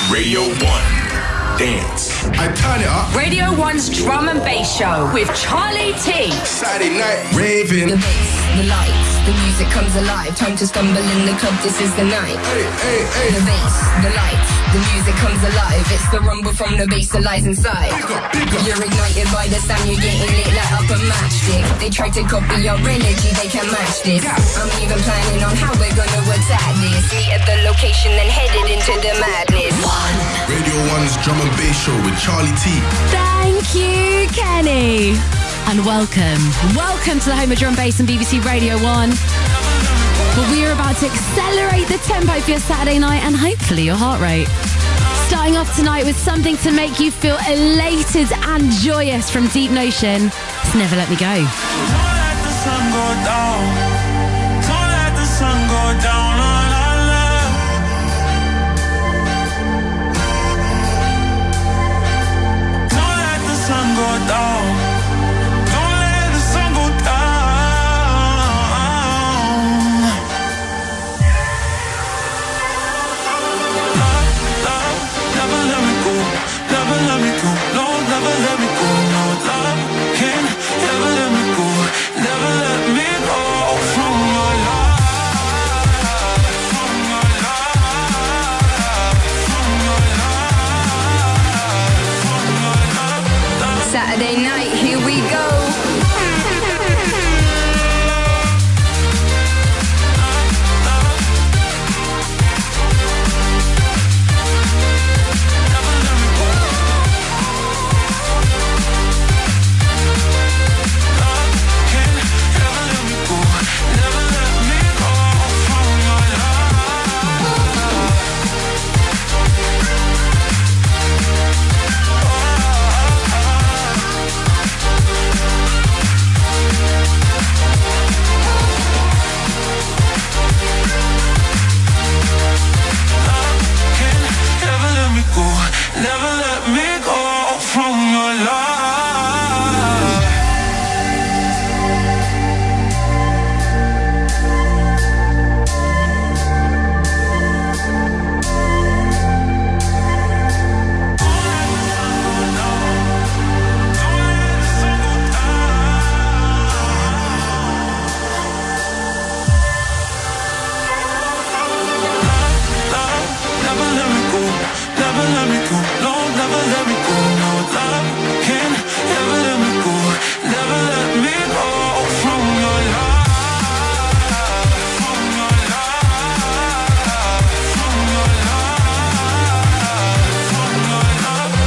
Radio 1. Dance. I turn it up. Radio 1's drum and bass show with Charlie T. Saturday night, raving. The bass, the lights, the music comes alive. Time to stumble in the club, this is the night. Hey, hey, hey. The bass, the lights, the music comes alive. It's the rumble from the bass that lies inside. Bigger. You're ignited by the sound, you're getting lit like up a matchstick. They try to copy your energy, they can match this. I'm even planning on how we're gonna attack this. Meet at the location, then headed into the madness. Radio 1's drum and bass show with Charlie T. Thank you, Kenny. And welcome to the home of drum bass and BBC Radio 1. Well, we are about to accelerate the tempo for your Saturday night and hopefully your heart rate. Starting off tonight with something to make you feel elated and joyous from Deep Notion. It's Never Let Me Go. Don't let the sun go down. Don't let the sun go down on our love. Don't let the sun go down. Let me go, no, never let me go, no, love can never let me go, never let me go from your love, from your love, from your love, from your love. Saturday night, here we go. Never let me go from your love. Never let me go. Never let me go, no, never let me go, no, love can never let me go, never let me go from your love, from your love, from your love, from your love,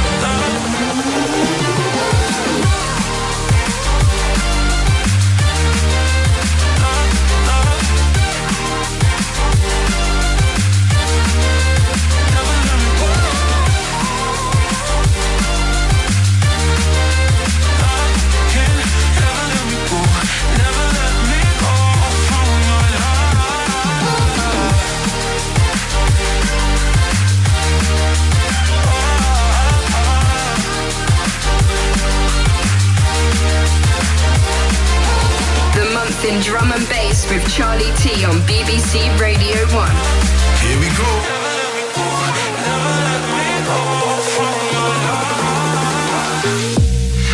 In drum and bass with Charlie T on BBC Radio 1. Here we go.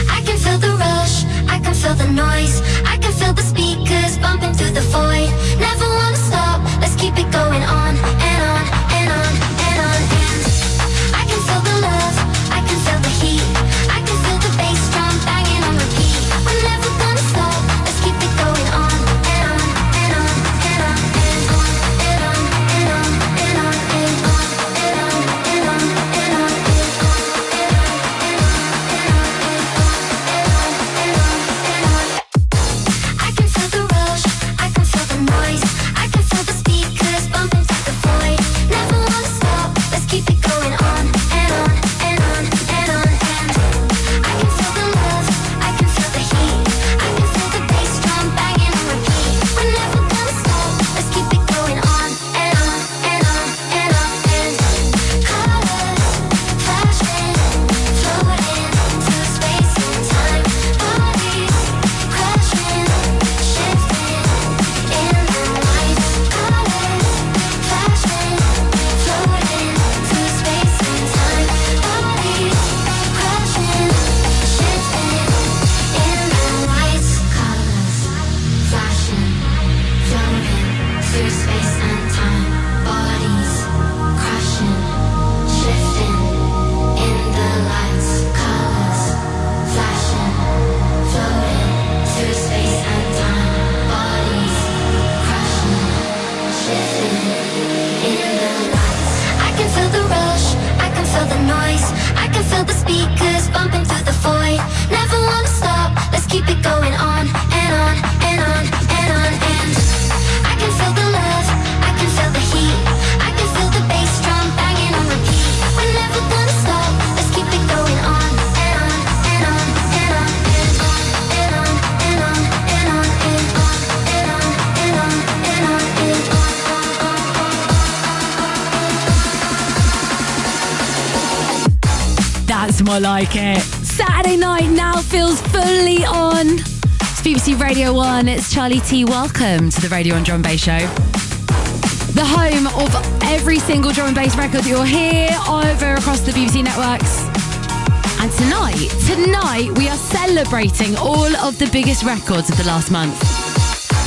I can feel the rush, I can feel the noise, I can feel the speakers bumping through the void. Never wanna stop, let's keep it going on and on and on and on. And I can feel the love, I can feel the heat, I can feel the bass drum banging on repeat. We're never gonna stop, let's keep it going on and on and on and on and on and on and on and on and on. That's more like it. Saturday night now feels fully on. It's BBC Radio 1. It's Charlie T. Welcome to the Radio 1 Drum and Bass Show. The home of every single drum and bass record that you'll hear over across the BBC networks. And tonight we are celebrating all of the biggest records of the last month.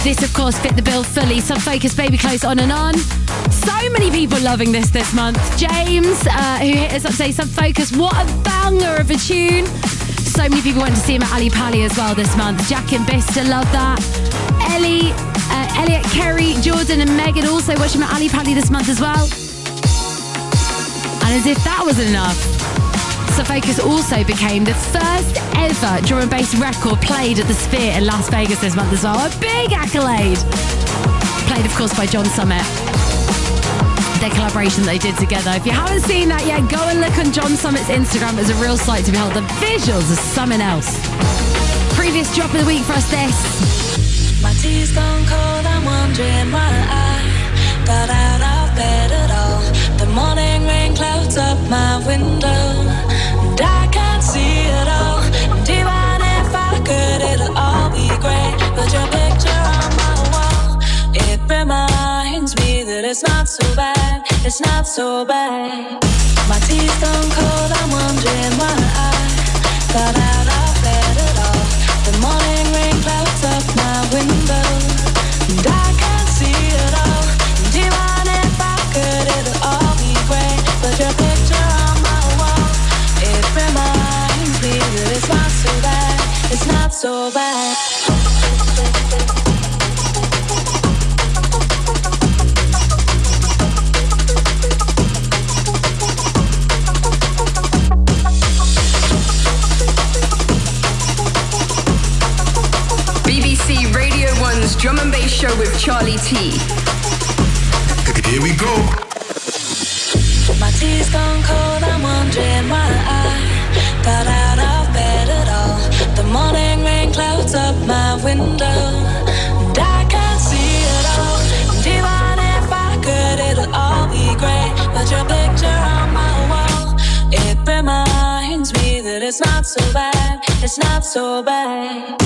This, of course, fit the bill fully. Sub Focus, Baby Close, On and On. So many people loving this month. James, who hit us up today, Sub Focus, what a banger of a tune. So many people went to see him at Ali Pali as well this month. Jack and Bista, love that. Elliot, Kerry, Jordan and Megan also watched him at Ali Pali this month as well. And as if that wasn't enough, Sub Focus also became the first ever drum and bass record played at the Sphere in Las Vegas this month as well. A big accolade. Played, of course, by John Summit. Their collaboration that they did together. If you haven't seen that yet, go and look on John Summit's Instagram. It's a real sight to behold. The visuals are something else. Previous drop of the week for us, this. My tea's gone cold, I'm wondering why I got out of bed at all. The morning rain clouds up my window, and I can't see it all. And even if I could, it'll all be great. But your picture on my wall, it reminds me that it's not so bad, it's not so bad. My tea's gone cold, I'm wondering why I got out of bed at all. The morning rain clouds up my window, and I can't see it all. And even if I could, it'll all be great. But your picture on my wall, it reminds me that it's not so bad, it's not so bad. BBC Radio 1's Drum and Bass Show with Charlie T. Here we go. My tea's gone cold, I'm wondering why I got out of bed at all. The morning rain clouds up my window, and I can't see it all. And even if I could, it'll all be great. But your picture on my wall, it reminds me that it's not so bad, it's not so bad.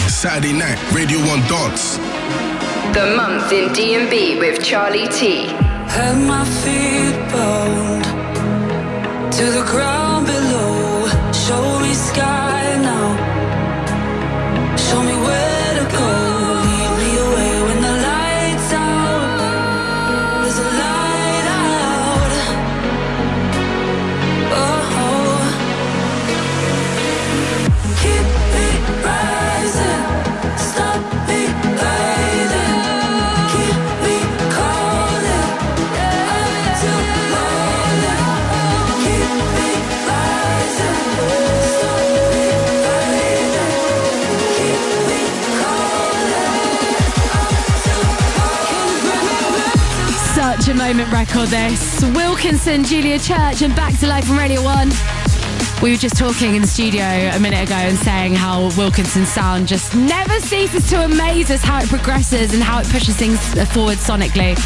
Saturday night, Radio 1 dance. The month in D&B with Charlie T. Had my feet bound to the ground below. Show me sky now. moment record this. Wilkinson, Julia Church and Back to Life on Radio 1. We were just talking in the studio a minute ago and saying how Wilkinson's sound just never ceases to amaze us, how it progresses and how it pushes things forward sonically.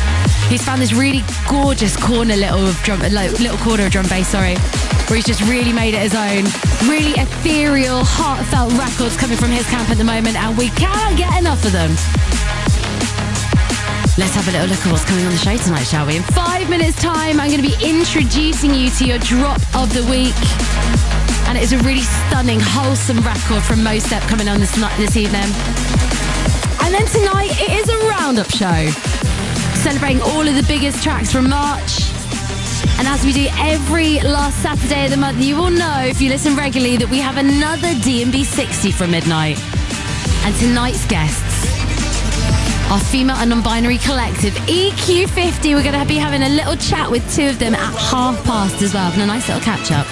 He's found this really gorgeous corner little corner of drum bass, where he's just really made it his own. Really ethereal, heartfelt records coming from his camp at the moment, and we can't get enough of them. Let's have a little look at what's coming on the show tonight, shall we? In 5 minutes' time, I'm going to be introducing you to your drop of the week. And it's a really stunning, wholesome record from Modestep coming on this evening. And then tonight, it is a roundup show, celebrating all of the biggest tracks from March. And as we do every last Saturday of the month, you will know, if you listen regularly, that we have another D&B 60 from midnight. And tonight's guests, our female and non-binary collective, EQ50. We're going to be having a little chat with two of them at past as well, and a nice little catch-up.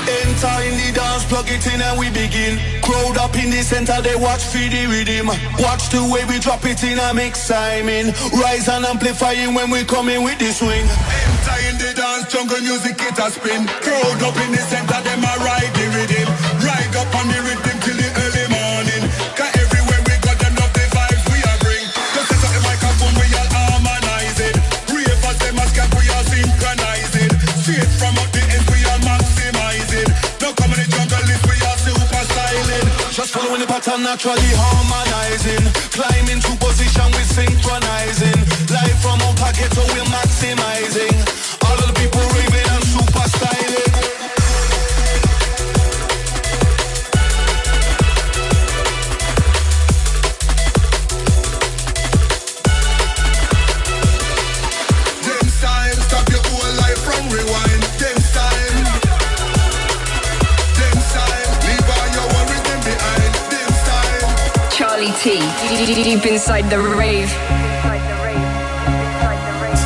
Enter in the dance, plug it in and we begin. Crowd up in the center, they watch for the rhythm. Watch the way we drop it in a mix timing. Rise and amplifying when we come in with the swing. Enter in the dance, jungle music it a spin. Crowd up in the center, them a ride the rhythm. Ride up on the rhythm till the early morning. Cause everywhere we got them love the vibes we are bring. Just set up the microphone, we all harmonize it. Ravers them a scap, we all synchronize it. Straight from up the end, we all maximize it. No come in the jungle list, we are super styling. Just following the pattern, naturally harmonizing. Climbing to position, we synchronizing. Live from our pocket, so we're maximizing. All of the people raving and super styling. Them style, stop your whole life from rewind. Them style. Them style, leave all your worries them behind. Them style. Charlie T, deep inside the rave.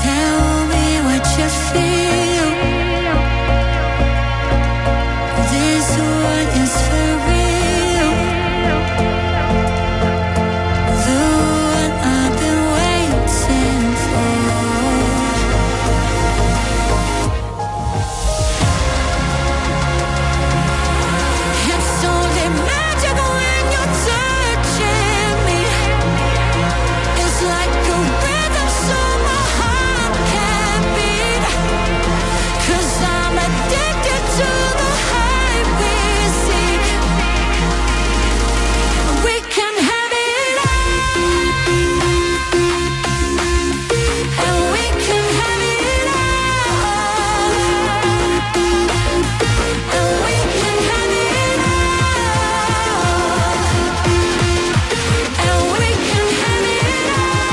Tell me what you feel. This one is for real. The one I've been waiting for. It's only magic when you're touching me. It's like a rhythm so my heart can beat. 'Cause I'm addicted to the high we seek. We can have it all. And we can have it all. And we can have it all. And we can have it all.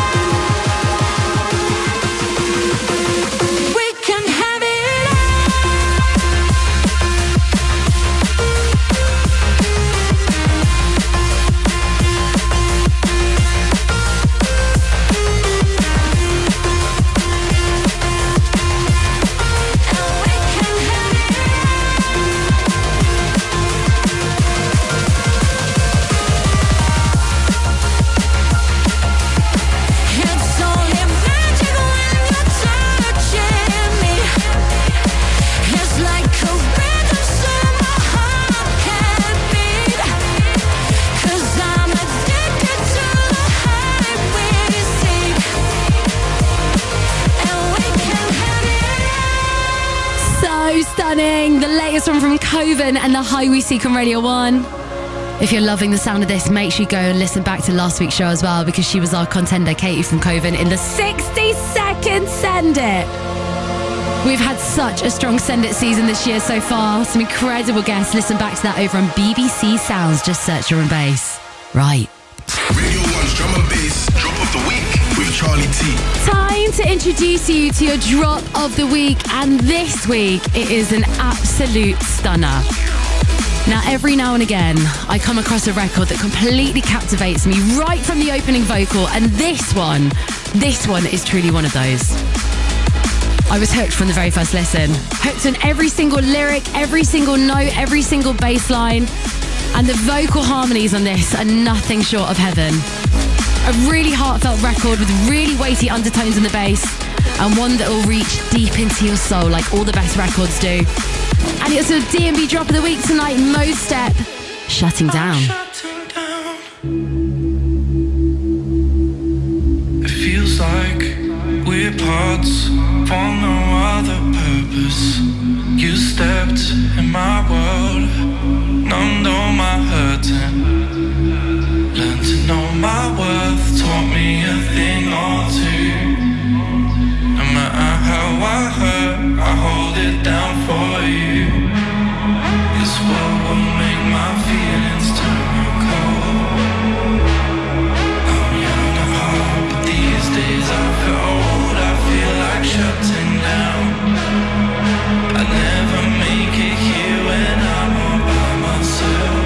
We can have it It's only magic when you're touching me. It's like a rhythm so my heart can beat. 'Cause I'm addicted to the high we seek. And we can have it. So stunning. The latest one from Koven and the High We Seek on Radio 1. If you're loving the sound of this, make sure you go and listen back to last week's show as well, because she was our contender, Katie from Koven, in the 60-second Send It. We've had such a strong Send It season this year so far. Some incredible guests. Listen back to that over on BBC Sounds. Just search drum and bass. Right. Radio 1's drum and bass drop of the week with Charlie T. Time to introduce you to your drop of the week, and this week it is an absolute stunner. Now, every now and again, I come across a record that completely captivates me right from the opening vocal, and this one is truly one of those. I was hooked from the very first listen. Hooked on every single lyric, every single note, every single bass line, and the vocal harmonies on this are nothing short of heaven. A really heartfelt record with really weighty undertones in the bass, and one that will reach deep into your soul like all the best records do. And it's a D&B drop of the week tonight, Modestep, Shutting Down. It feels like we're parts for no other purpose. You stepped in my world, numbed all my hurting. Learned to know my worth, taught me a thing or two. No matter how I hurt, I hold it down for you. This world will make my feelings turn cold. I'm young at heart, but these days I feel old. I feel like shutting down. I never make it here when I'm all by myself.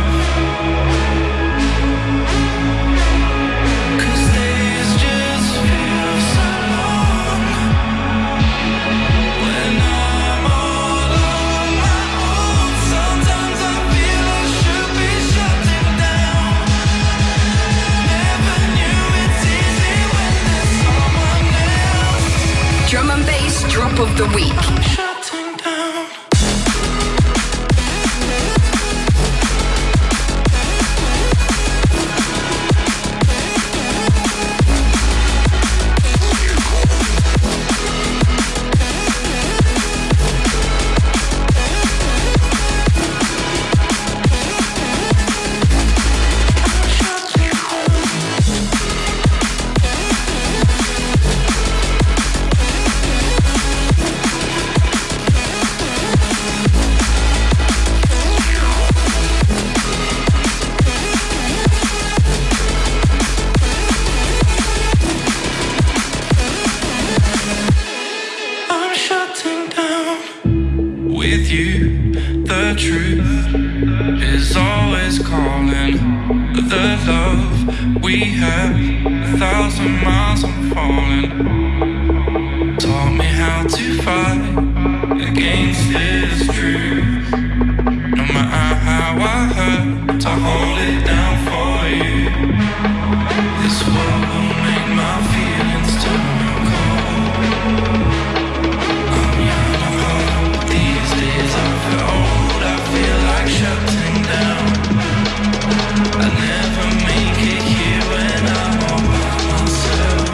Drum and bass drop of the week. We have 1,000 miles, I'm falling. Taught me how to fight against this truth. No matter how I hurt, to hold it down for you. This world will make my feelings turn cold. I'm young at heart, but these days I feel old. I feel like shutting down. I never make it here when I'm all by myself.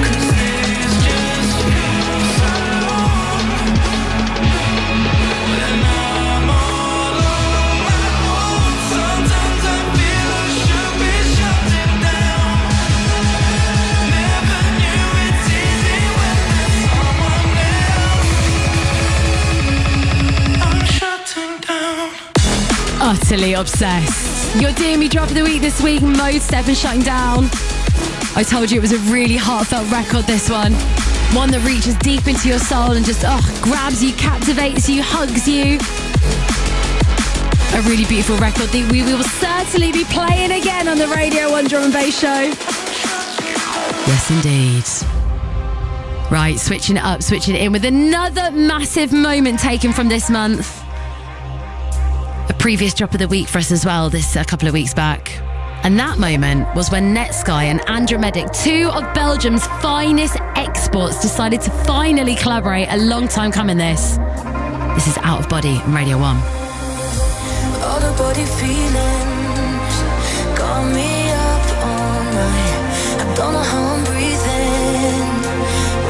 'Cause days just feel so long when I'm all on my own. Sometimes I feel I should be shutting down. Never knew it's easy when there's someone else. I'm shutting down. Utterly obsessed. Your D&B drop of the week this week, Modestep and Shutting Down. I told you it was a really heartfelt record, this one. One that reaches deep into your soul and just, grabs you, captivates you, hugs you. A really beautiful record that we will certainly be playing again on the Radio 1 Drum and Bass Show. Yes, indeed. Right, switching it up, switching it in with another massive moment taken from this month. A previous drop of the week for us as well, this a couple of weeks back. And that moment was when Netsky and Andromedik, two of Belgium's finest exports, decided to finally collaborate. A long time coming, this. This is Out of Body on Radio 1. All the body feelings got me up all night. I don't know how I'm breathing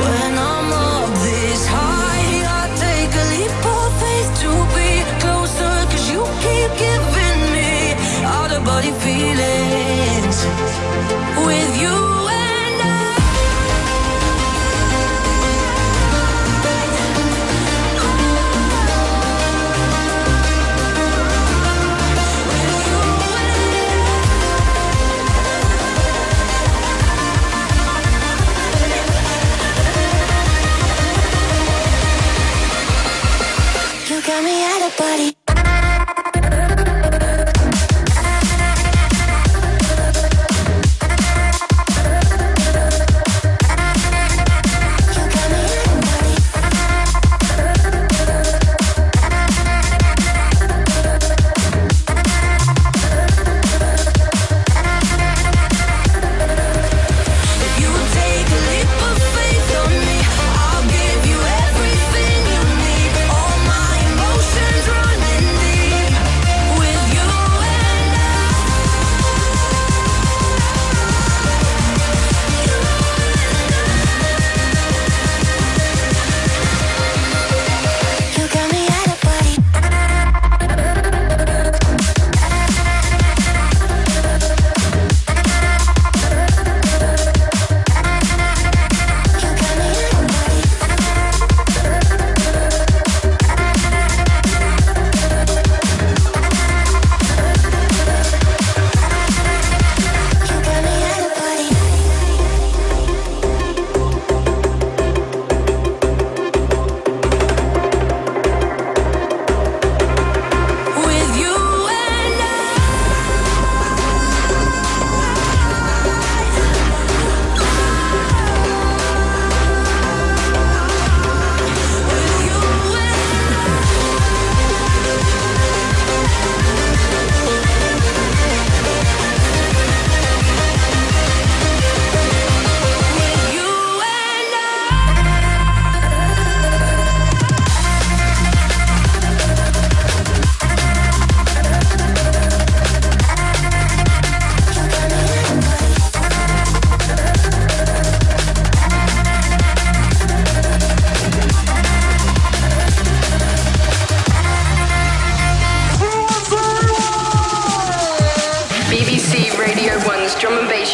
when I'm up this high. I take a leap of faith to be closer, 'cause you keep giving me all the body feelings with you. Got me out of body.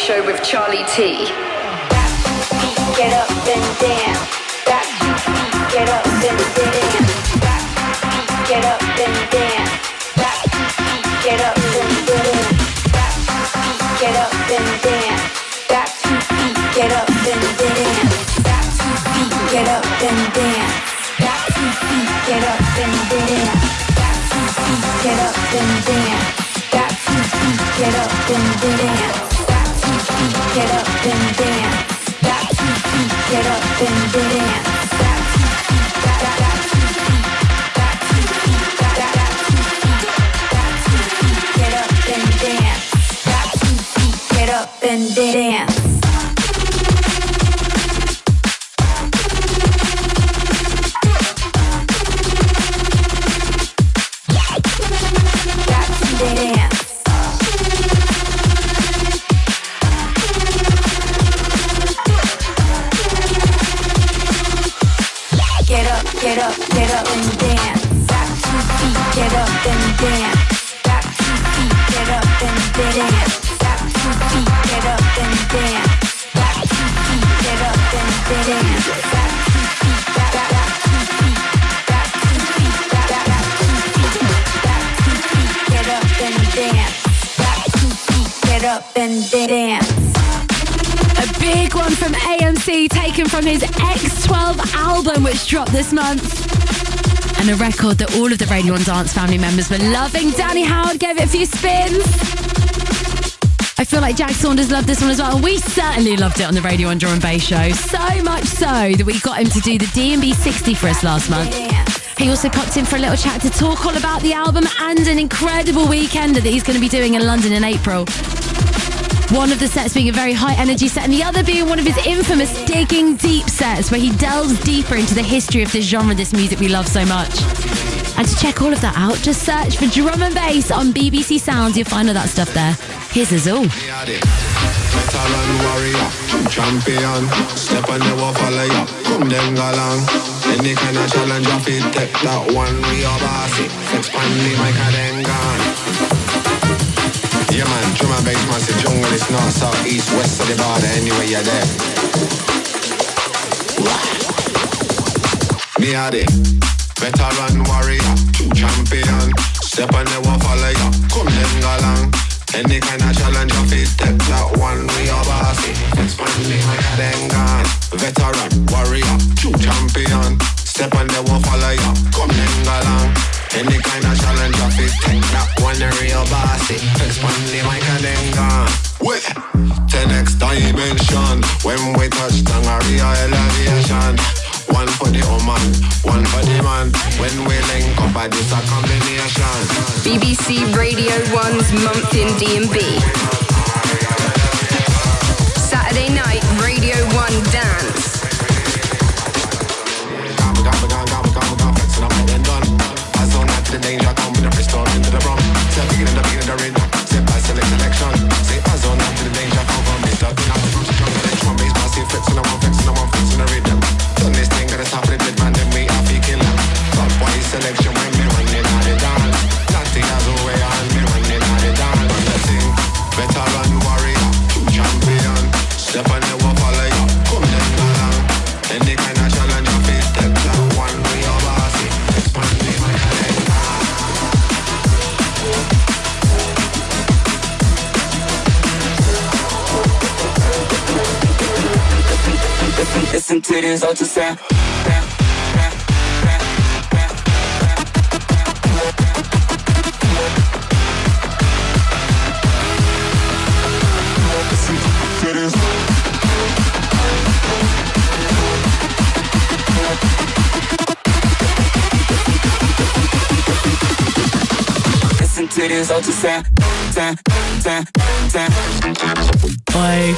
Show with Charlie T. Get up and dance. Back to feet, get up and dance. Back to feet, get up and dance. Back to feet, get up and dance. Back to feet, get up and dance. Back to feet, get up and dance. Back to feet, get up and dance. Back to feet, get up and dance. Back to feet, get up and dance. Back to feet, get up and dance. Back to feet, get up and dance. Back to feet, get up and dance. Back to feet, back to feet, back to feet, back to feet, back to feet, get up and dance. Back to feet, get up and dance. Get up and dance. Back to feet, get up and dance. Back to feet, get up and dance. Back to feet, get up and dance. Back to feet, get up and dance. Back to feet, back to feet, back to feet, back to feet, back to feet, get up and dance. Back to feet, get up and dance. A big one from A.M.C. taken from his X12 album, which dropped this month. And a record that all of the Radio 1 Dance family members were loving. Danny Howard gave it a few spins. I feel like Jack Saunders loved this one as well. And we certainly loved it on the Radio 1 Drum and Bass show. So much so that we got him to do the D&B 60 for us last month. He also popped in for a little chat to talk all about the album and an incredible weekender that he's going to be doing in London in April. One of the sets being a very high energy set and the other being one of his infamous Digging Deep sets where he delves deeper into the history of this genre, this music we love so much. And to check all of that out, just search for Drum and Bass on BBC Sounds. You'll find all that stuff there. Here's Azule. Veteran warrior, champion, step on the wall, follow ya, come then go long. Any kind of challenge, I feel take that one, we are bossy. Expand the mic and then gone. Yeah man, drum and bass massive jungle, it's north, south, east, west of the border, anywhere you're there. Me are the veteran warrior, champion, step on the wall, follow ya, come then go long. Any kind of challenge you fit, take that one, we are bossy. Expand the mic and then gone. Veteran warrior, champion, step on the wall, follow ya, come then go long. Any kind of challenge you fit, take that one, the real bossy. Expand the mic and then gone. Wait, 10x dimension. When we touch down a real elevation. One for the woman, one for the man. When we link up, I this a combination. BBC Radio 1's month in D&B. Saturday night, Radio 1 dance. The danger come with the Frisco into the rum. Say beginning the rhythm. Say by select selection. Say as on up to the danger come from this up. Now the drums strong. The drum bass massive flexing the one flexing the one flexing the rhythm. Done this thing gotta stop it, man. Then we have to kill them. Top boy selection when me running out the dance. Natty as away and me running out the dance. Run the thing. Veteran warrior, champion. Step on the wall, follow ya. Come then along. Any kind of challenge you face, take that one we are bossy. Expand the mic. Listen to this ultrasound. Listen to this ultrasound. Boy.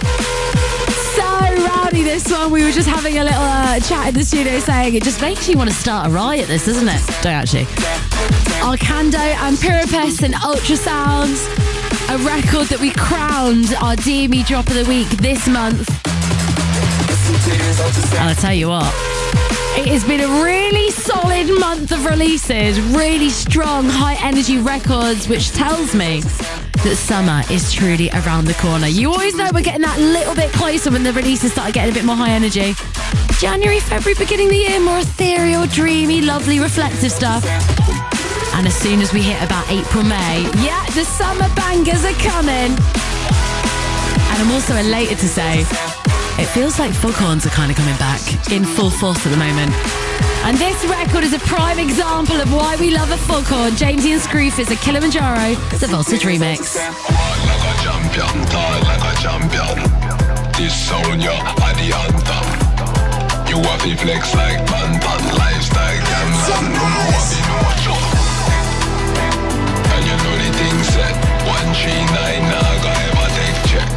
So rowdy this one. We were just having a little chat in the studio saying it just makes you want to start a riot, this, doesn't it? Don't actually. Arcando and Pirapus and Ultrasound, a record that we crowned our DME drop of the week this month. And I tell you what, it has been a really solid month of releases, really strong, high energy records, which tells me that summer is truly around the corner. You always know we're getting that little bit closer when the releases start getting a bit more high energy. January, February, beginning of the year, more ethereal, dreamy, lovely, reflective stuff. And as soon as we hit about April, May, yeah, the summer bangers are coming. And I'm also elated to say, it feels like foghorns are kind of coming back in full force at the moment. And this record is a prime example of why we love a foghorn. Jamezy and Scroof is a Killamanjaro, the Voltage remix. Like a champion, die like a champion. This sound, you're the anthem. You have to flex like Bantan, lifestyle gambling. No what we know what's up. And you know the thing said 139, now go ever take check.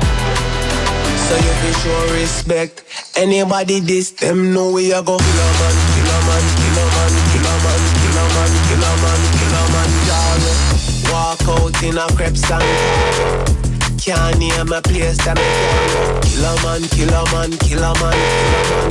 So you can show respect. Anybody this, them know we a go. Killaman, Killaman, Killaman, Killaman, Killaman, Killaman, Killamanjaro. Walk out in a crepe stand. Can't name a place that me can go. Killaman, Killaman, Killaman,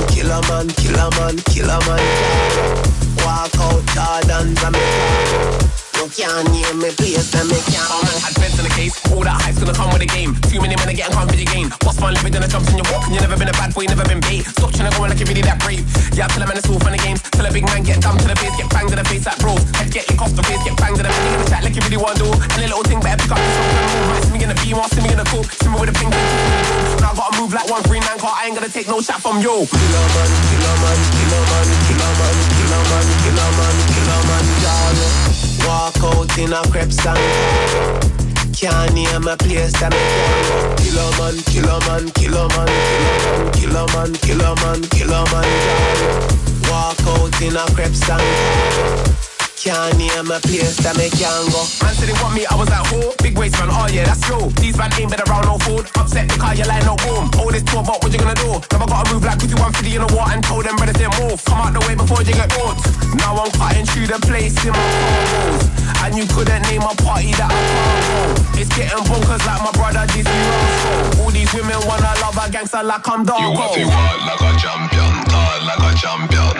Killaman, Killaman, Killaman, Killamanjaro. Walk out Jordans and me can go. You can't name me place that me can go. Man had beds in the case. All that hype's gonna come with a game. Too many men are getting hungry again. What's fun living in the jumps in your walk? And you never been a bad boy, never been bait. Stop trying to go like you're really that brave. Yeah, tell a man it's all funny games. Tell a big man get dumb to the face, get banged to the face like bros. Head get licked off the face, get banged to the face. You gonna chat like you really want to do. And a little thing better pick up this song. See me gonna be more, see me gonna cool. See me with a finger. Now I gotta move like 139 car. I ain't gonna take no shot from you. Killaman, Killaman, Killaman, Killaman, Killaman, Killaman, Killamanjaro. Walk out in a crepe stand. Can't name a place that me can go. Killaman, Killaman, Killaman, Killaman, Killaman, Killaman, Killamanjaro. Walk out in a crepe stand. Can't name a place that me can go. Man said they want me, I was like, oh, big waist man, oh yeah, that's true. These man ain't been around no food. Upset because you like no boom. All this tour, but what you gonna do? Never gotta move like 5150, you know what? And told them brothers they move. Come out the way before you get bored. Now I'm cutting through the place in my photos. And you couldn't name a party that I can't go. It's getting bonkers like my brother Disney Roscoe. All these women wanna love a gangster like I'm dog. You have to walk like a champion, talk like a champion.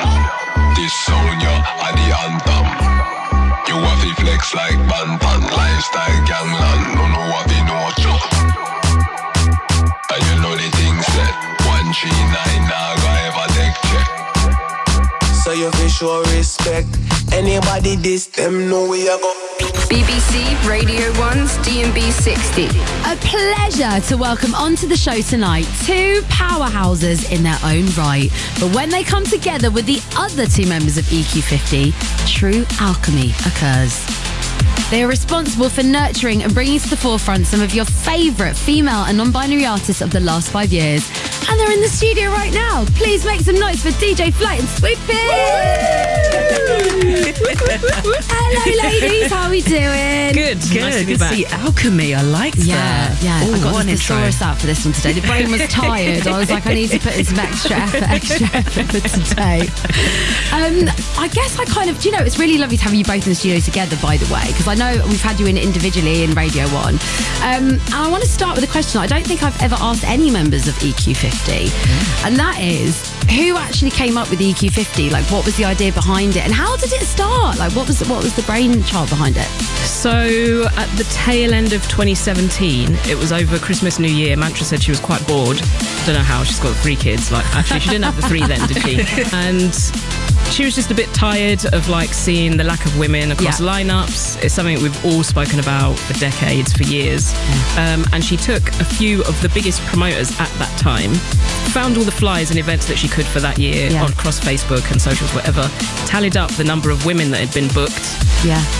This sound, you're the anthem. You have to flex like Bantan, lifestyle gangland. No what we know what's up. And you know the thing said 139, now go ever take check. So you feel show respect. Anybody this, them know we a go. BBC Radio 1's D&B 60. A pleasure to welcome onto the show tonight two powerhouses in their own right. But when they come together with the other two members of EQ50, true alchemy occurs. They are responsible for nurturing and bringing to the forefront some of your favourite female and non-binary artists of the last 5 years. And they're in the studio right now. Please make some noise for DJ Flight and Swoopy. Hello, ladies. How are we doing? Good. Nice to see alchemy. I like that. Yeah. Ooh, I got one the thesaurus out for this one today. The brain was tired. I was like, I need to put in some extra effort for today. I guess I kind of, do you know, it's really lovely to have you both in the studio together, by the way, because I know we've had you in individually in Radio 1. And I want to start with a question I don't think I've ever asked any members of EQ50. And that is, who actually came up with the EQ50? Like, what was the idea behind it? And how did it start? Like, what was the brainchild behind it? So, at the tail end of 2017, it was over Christmas, New Year. Mantra said she was quite bored. Don't know how, she's got 3 kids. Like, actually, she didn't have the 3 then, did she? And she was just a bit tired of like seeing the lack of women across lineups. It's something we've all spoken about for decades, for years. And she took a few of the biggest promoters at that time, found all the flyers and events that she could for that year on across Facebook and socials, whatever, tallied up the number of women that had been booked.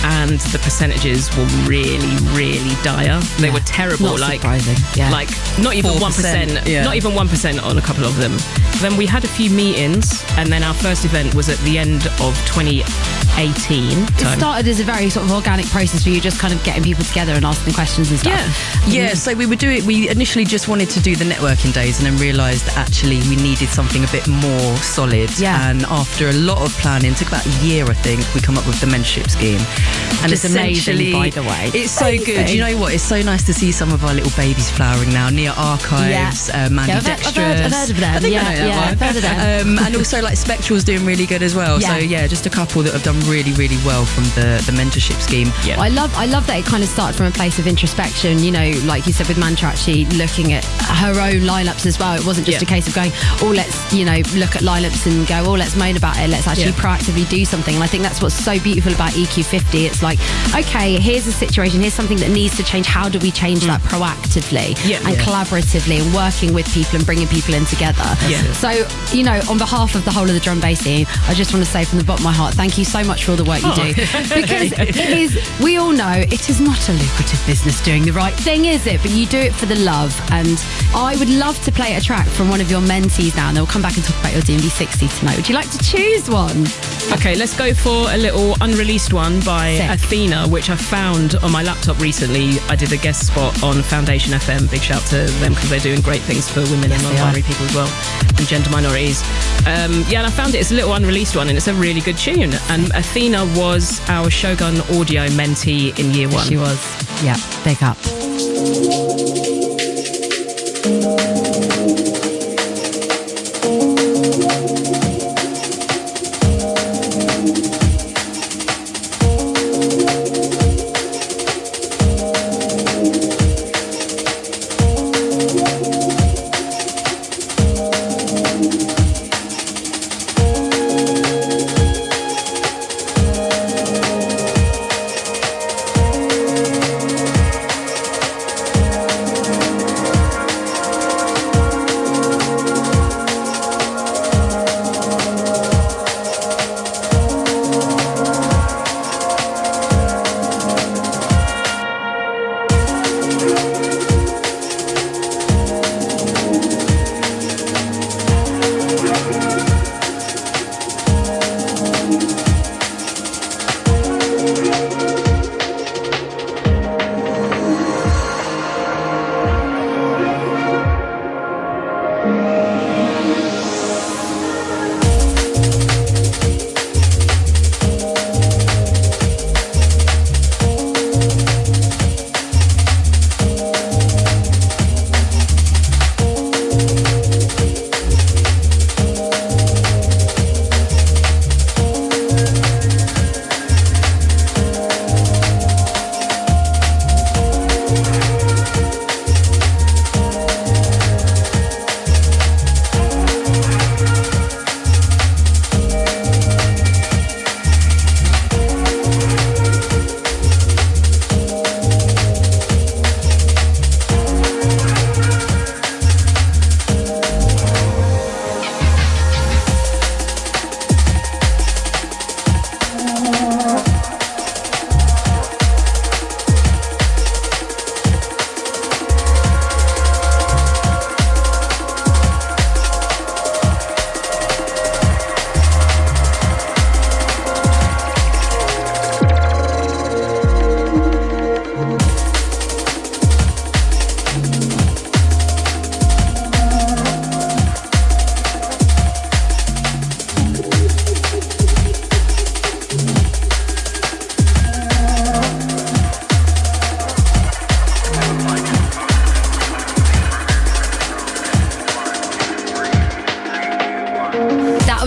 And the percentages were really, really dire. They were terrible. Not like surprising. Like not even 1%. Not even 1% on a couple of them. Then we had a few meetings, and then our first event was at the end of 2018. It started as a very sort of organic process where you're just kind of getting people together and asking questions and stuff. So we would do it. We initially just wanted to do the networking days, and then realised that actually we needed something a bit more solid. And after a lot of planning, took about a year, I think, we come up with the mentorship scheme. And it's amazing, by the way. It's so good. You know what? It's so nice to see some of our little babies flowering now. Near Archives, Mandy Dextrous. I've heard of them. I've heard of them. And also like Spectral's doing really good as well. So just a couple that have done really, really well from the mentorship scheme. Yeah. I love that it kind of started from a place of introspection, you know, like you said with Mantra, actually looking at her own lineups as well. It wasn't just a case of going, oh, let's, you know, look at lineups and go, oh, let's moan about it. Let's actually proactively do something. And I think that's what's so beautiful about EQ50. It's like, okay, here's a situation, here's something that needs to change. How do we change that proactively and collaboratively and working with people and bringing people in together? So, you know, on behalf of the whole of the drum bass scene, I just want to say from the bottom of my heart, thank you so much for all the work you do. Because it is, we all know, it is not a lucrative business doing the right thing, is it? But you do it for the love. And I would love to play a track from one of your mentees now, and they'll come back and talk about your D&B 60 tonight. Would you like to choose one? Okay, let's go for a little unreleased one by Athena, which I found on my laptop recently. I did a guest spot on Foundation FM. Big shout to them because they're doing great things for women and non-binary people as well, and gender minorities. And I found it's a little unreleased one, and it's a really good tune. And Athena was our Shogun Audio mentee in year one. She was. Yeah, big up.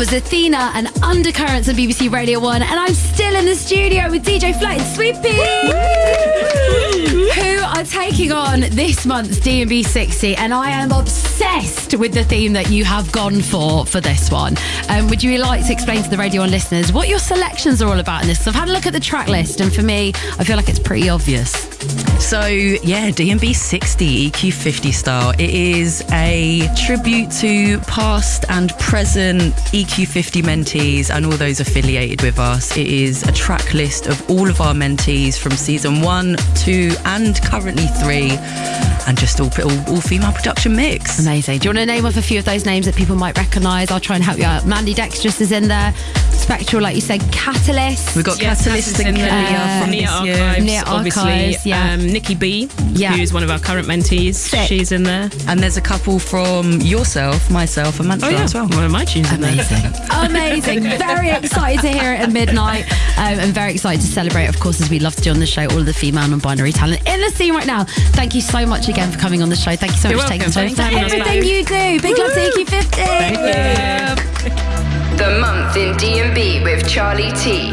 was Athena and Undercurrents on BBC Radio 1, and I'm still in the studio with DJ Flight and Sweepy, who are taking on this month's D&B 60, and I am obsessed with the theme that you have gone for this one. Would you like to explain to the Radio 1 listeners what your selections are all about in this? So I've had a look at the track list, and for me, I feel like it's pretty obvious. So, yeah, D&B 60 EQ50 style. It is a tribute to past and present EQ50 mentees and all those affiliated with us. It is a track list of all of our mentees from season 1, 2 and currently 3, and just all female production mix. Amazing. Do you want to name off a few of those names that people might recognise? I'll try and help you out. Mandy Dextrous is in there. Spectral, like you said, Catalyst. We've got Catalyst and Kalia from this year. Near Archives, yeah. Nikki B, who's one of our current mentees. Sick. She's in there. And there's a couple from yourself, myself and Mantra as well. One of my tunes in there. Amazing. Very excited to hear it at midnight, and very excited to celebrate, of course, as we love to do on the show, all of the female non-binary talent in the scene right now. Thank you so much again for coming on the show. Thank you so much for taking time for everything you do. Big love to EQ50. Thank you. The month in D&B with Charlie T.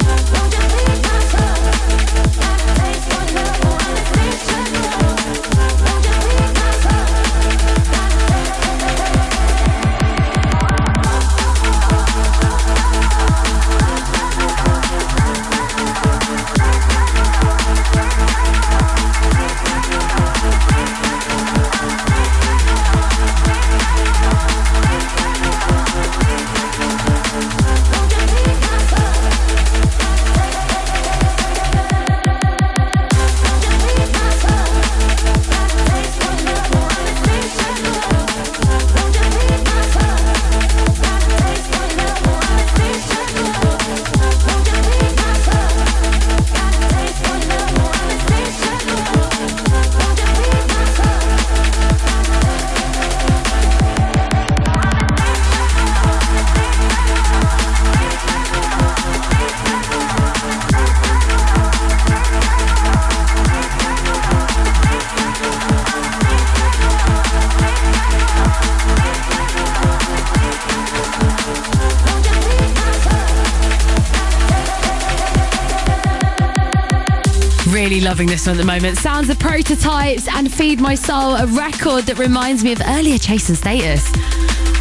Really loving this one at the moment. Sounds of Prototypes and Feed My Soul, a record that reminds me of earlier Chase and Status.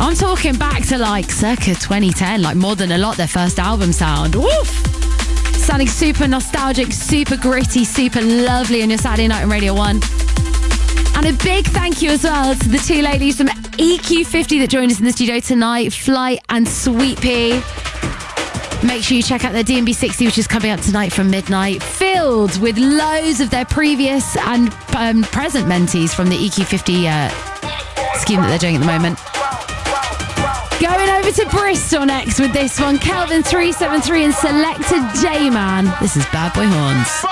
I'm talking back to like circa 2010, like more than a lot, their first album sound. Woof! Sounding super nostalgic, super gritty, super lovely on your Saturday night on Radio 1. And a big thank you as well to the two ladies from EQ50 that joined us in the studio tonight, Flight and Sweet Pea. Make sure you check out their D&B 60, which is coming out tonight from midnight, filled with loads of their previous and present mentees from the EQ50 scheme that they're doing at the moment. Going over to Bristol next with this one, Kelvin 373 and Selecta J-Man. This is Bad Boy Horns.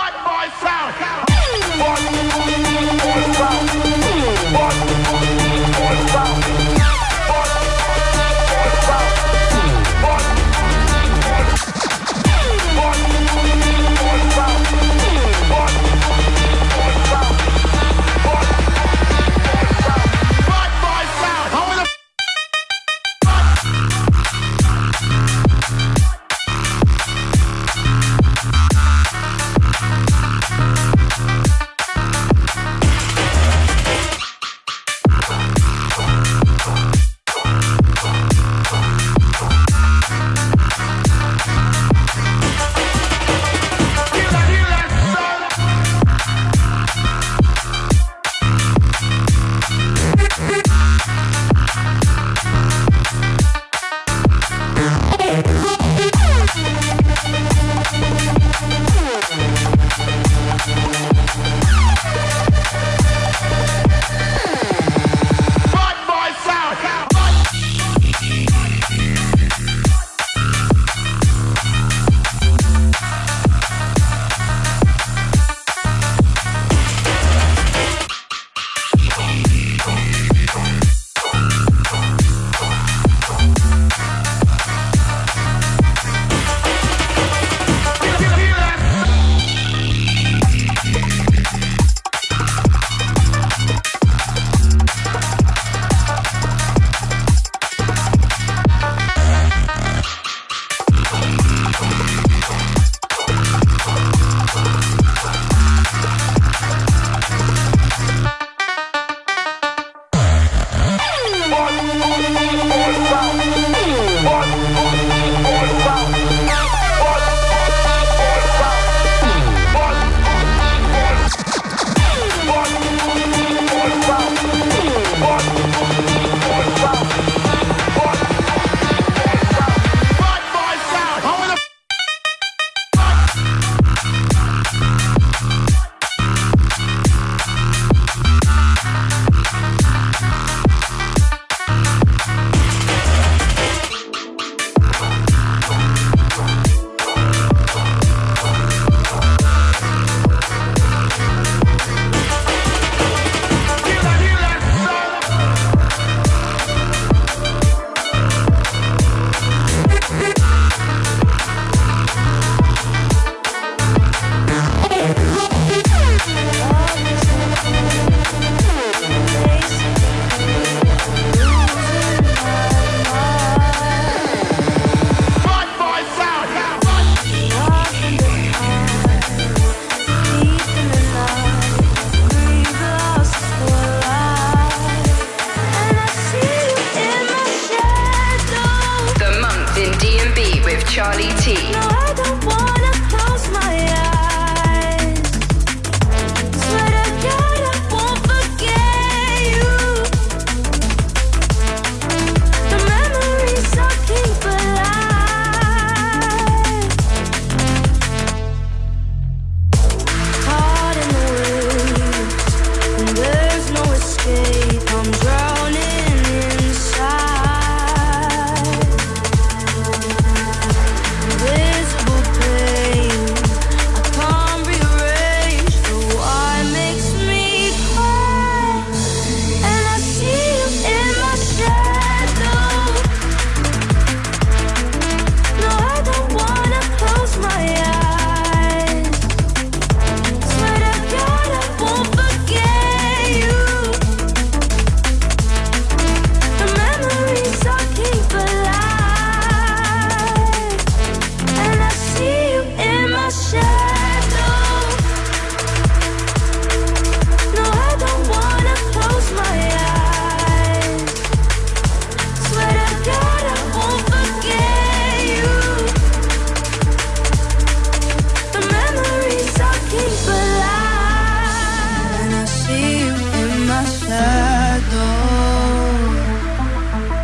With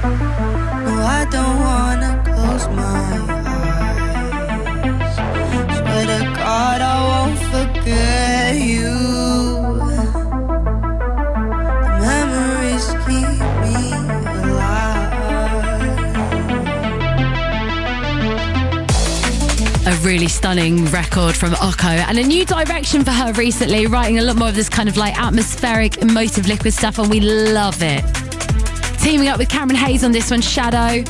No, I don't wanna close my eyes. Swear to God I won't forget you. The memories keep me alive. A really stunning record from Oko and a new direction for her recently, writing a lot more of this kind of like atmospheric, emotive liquid stuff, and we love it. Teaming up with Cameron Hayes on this one, Shadow.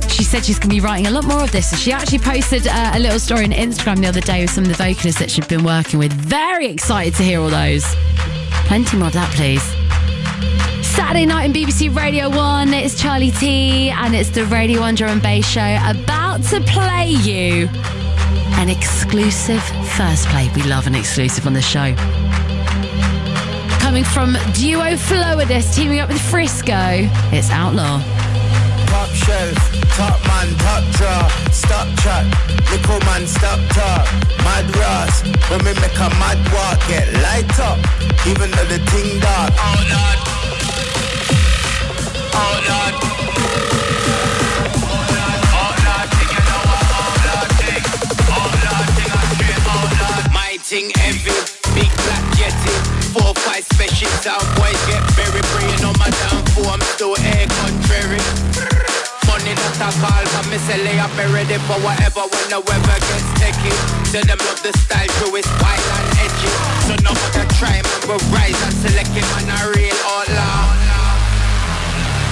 She said she's going to be writing a lot more of this. And she actually posted a little story on Instagram the other day with some of the vocalists that she'd been working with. Very excited to hear all those. Plenty more of that, please. Saturday night on BBC Radio 1. It's Charlie T and it's the Radio 1 Drum and Bass Show, about to play you an exclusive first play. We love an exclusive on the show. Coming from duo Flowidus, teaming up with Frisco, it's Outlaw. Top shelf, top man, top draw. Stop chat, little man, stop talk. Mad Ross, when we make a mad walk, get light up, even though the thing dark. Oh Lord, oh Lord, oh Lord, thing you know what, oh Lord, thing I straight, oh Lord. My thing heavy, big black jetty, 4-5 special sound boys get very praying on my downfall. I'm still air contrary. Money that I call, but me say lay up and ready for whatever when the weather gets techie. Tell them love the style, show is wild and edgy. So no matter try, man, we rise and select it, man, a real outlaw.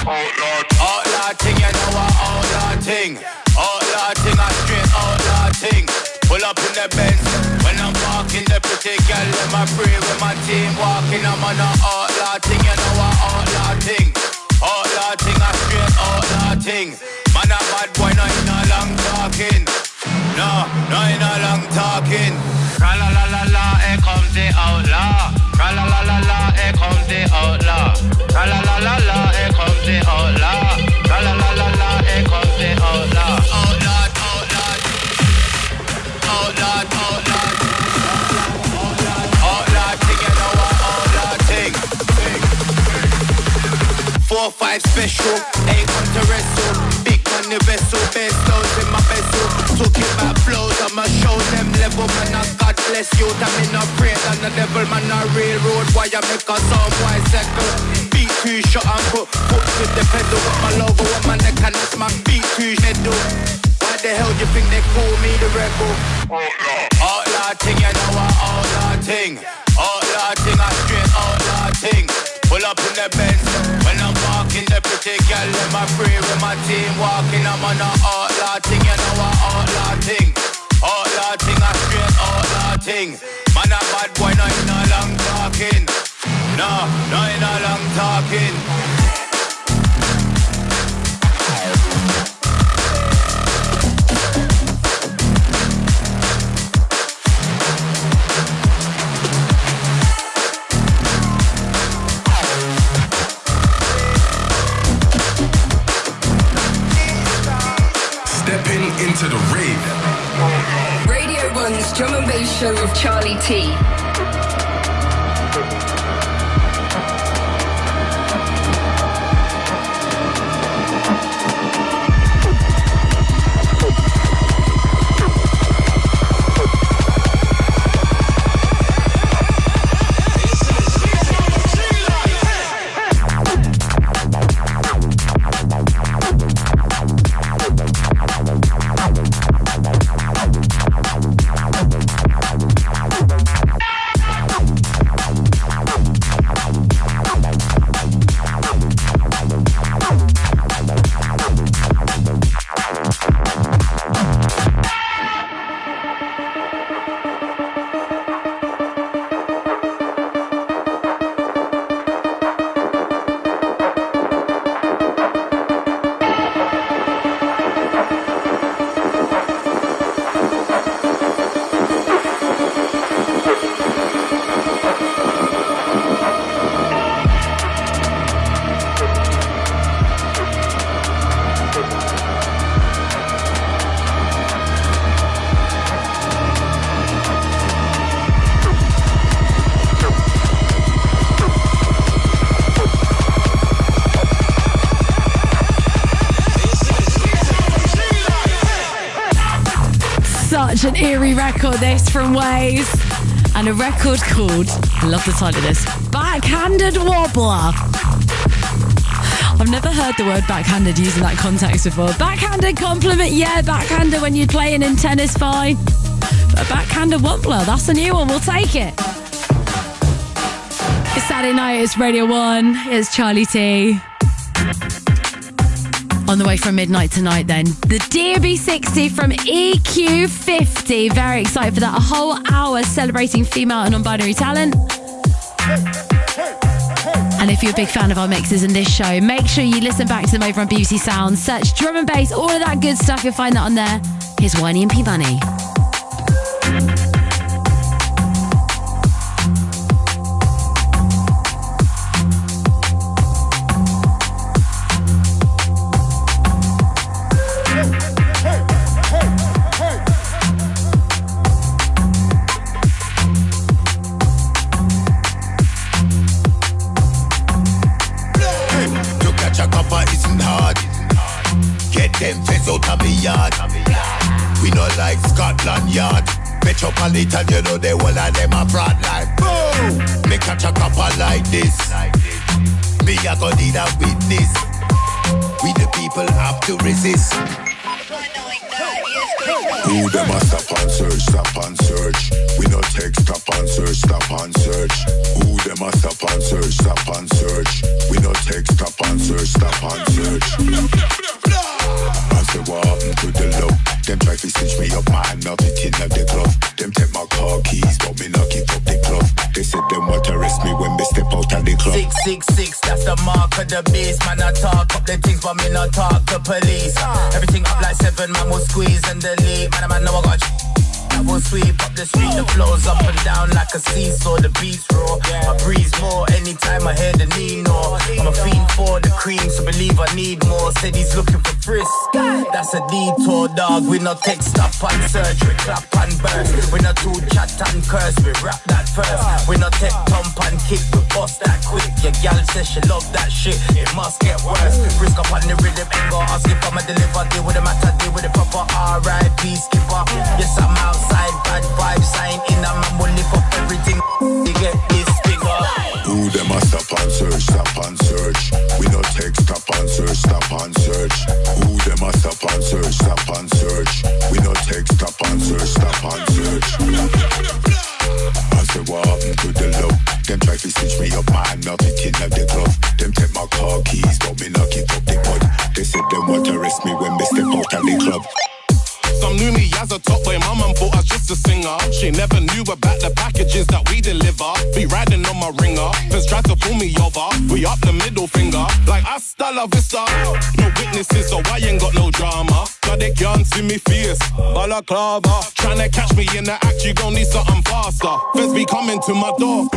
Outlaw thing, you know what outlaw thing. Outlaw thing, a straight outlaw thing. Pull up in the Benz, when I'm walking the pretty girl, let my free with my team walking. I'm on a outlaw thing, you know what outlaw thing. Outlaw thing, a straight outlaw thing. Man a bad boy, no in a long talking. No in a long talking. Ra la la la la, here comes the outlaw. Ra la la la la, here comes the outlaw. Ra la la la la, here comes the outlaw. Ra la la la la, here comes the outlaw. Outlaw, outlaw, outlaw, outlaw, outlaw thing, you know what outlaw thing. 4-5 special, ain't on to wrestle. Big money vessel, best stones in my vessel. Talking about flows, I'ma show them level, man. God bless you, I'm in a prayer than the devil, man. A railroad, why I make a song, why circle. Beat too shot and put foot with the pedal. Got my logo on my neck and that's my beat too medal. Why the hell you think they call me the rebel? Outlaw thing, you know what outlaw thing. Outlaw thing, a straight outlaw thing. Pull up in the Benz, when I'm walking the pretty girl, let my free with my team walking. I'm on a outlaw thing, you know what outlaw thing. Outlaw thing, a straight outlaw thing. Man a bad boy, no in a long talking. No in a long talking. Into the Rave. Radio 1's Drum and Bass Show with Charlie T. Such an eerie record, this, from Waeys. And a record called, I love the title of this, Backhanded Wobbler. I've never heard the word backhanded used in that context before. Backhanded compliment, yeah, backhanded when you're playing in tennis, fine. But a backhanded wobbler, that's a new one, we'll take it. It's Saturday night, it's Radio 1, it's Charlie T. On the way from midnight tonight then, the DB 60 from EQ50. Very excited for that. A whole hour celebrating female and non-binary talent. And if you're a big fan of our mixes in this show, make sure you listen back to them over on BBC Sounds. Search drum and bass, all of that good stuff. You'll find that on there. Here's Whiney and P Money. We not like Scotland Yard. Metropolitan, you know they all of them a fraud like boom. Me catch a copper like this. Me a go need a witness. We the people have to resist. Who them a stop and search, stop and search. We no take stop and search, stop and search. Who them a stop and search, stop and search. We no take stop and search, stop and search. As they walk to the low, them try to stitch me up, man, not it in the glove. Them take my car keys, but me not give up the glove. They said them want to arrest me when they step out of the club. 666, that's the mark of the beast. Man, I talk up the things, but me not talk to police. Everything up like 7, man will squeeze and delete. Man, know I got I will sweep up the street, the flows up and down like a seesaw, the beats raw. I breeze more anytime I hear the Nino. I'm a fiend for the cream, so believe I need more. Said he's looking for Frisco, that's a detour, dog. We not take stop and search, we clap and burst. We not do chat and curse, we rap that first. We not take thump and kick, we bust that quick. Your gal says she love that shit, it must get worse. Frisco on the rhythm, ain't go ask if I'ma deliver. Deal with the matter, deal with the proper R.I.P. skipper. Yes, I'm outside, bad vibes, I ain't in a man will lift up everything. You get this bigger. Who them a stop and search, stop and search. We no take stop and search, stop and search. Who them a stop and search, stop and search. We no take stop and search, stop and search. As they walk to the low, them try to stitch me up, man, not it in the glove. Them take my car keys, but me not give up the gun. They said them want to arrest me when they step out of the club. Some knew me as a top boy, my mum thought I was just a singer. She never knew about the packages that we deliver. Be riding on my ringer, first tried to pull me over. We up the middle finger, like hasta la vista. No witnesses, so I ain't got no drama. Got they can't see me fierce, balaclava. Tryna catch me in the act, you gon' need something faster. First be coming to my door,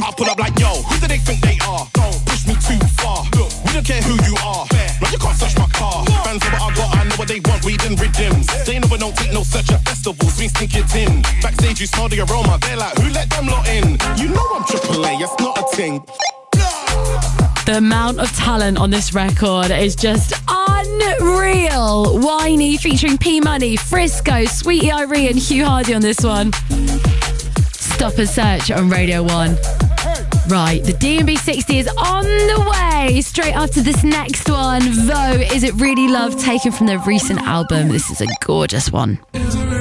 I pull up like, yo, who do they think they are? Don't push me too far, we don't care who you are. Man, you can't search my car. Fans of what I got, I know what they want, weed and rhythms. They know we don't take no search at festivals, we sneak it in. Backstage you smell the aroma, they're like, who let them lot in? You know I'm AAA, it's not a thing. The amount of talent on this record is just unreal. Whiney featuring P Money, Frisco, Sweetie Irene and Hugh Hardy on this one. Stop and search on Radio 1. Right, the D&B 60 is on the way. Straight after this next one, Though Is It Really Love, taken from their recent album. This is a gorgeous one. Is it